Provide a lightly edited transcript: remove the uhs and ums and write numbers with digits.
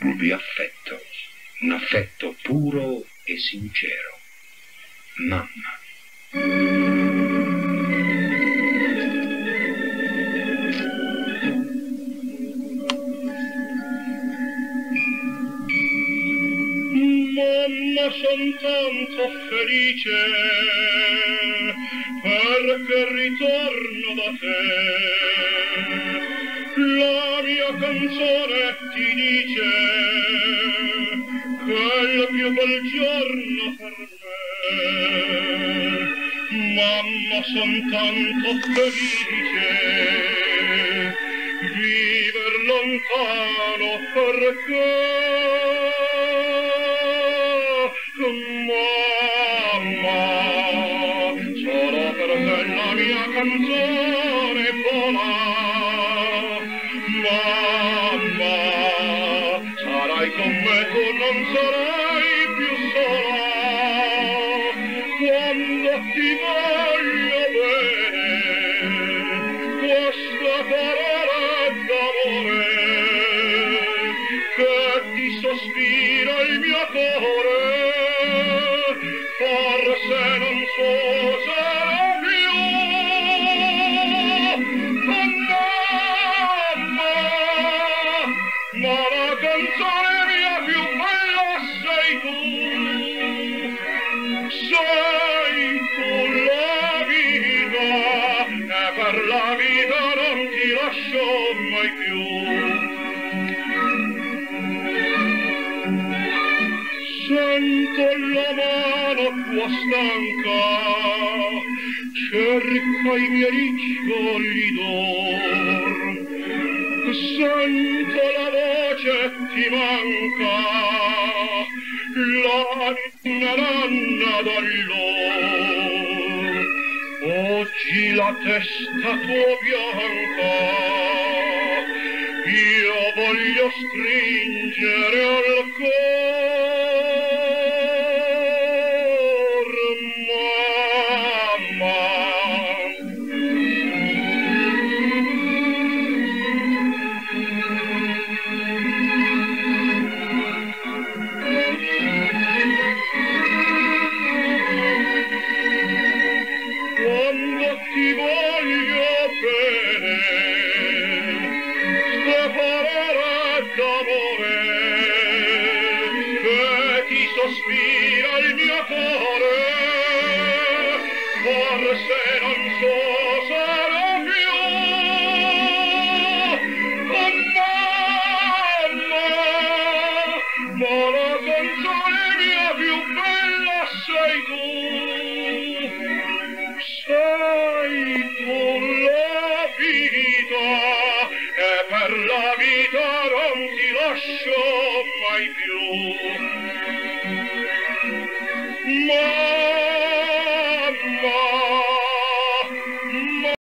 di affetto, un affetto puro e sincero. Mamma. Mamma, son tanto felice perché ritorno da te. La mia canzone ti dice che è il più bel giorno per me. Mamma, son tanto felice viver lontano perché mamma, solo perché la mia canzone vola. Mamma, sarai con me, tu non sarai più sola. Quando ti voglio bene, questa parola d'amore che ti sospira il mio cuore, forse non so sarà più. Mamma, ma la canzone mia più bella sei tu. Sei tu la vita, e per la vita non ti lascio mai più. Sento la mano tua stanca, cerca i miei riccioli d'or. Sento la voce ti manca, la nanna d'allor. Oggi la testa tua bianca io voglio stringere al cor, mamma. Quando ti voglio bene, ste parole d'amore che ti sospira il mio cuore, forse non so sarà più. Oh mamma, ma la canzone mia più bella sei tu. Sei tu la vita, e per la vita non ti lascio mai più.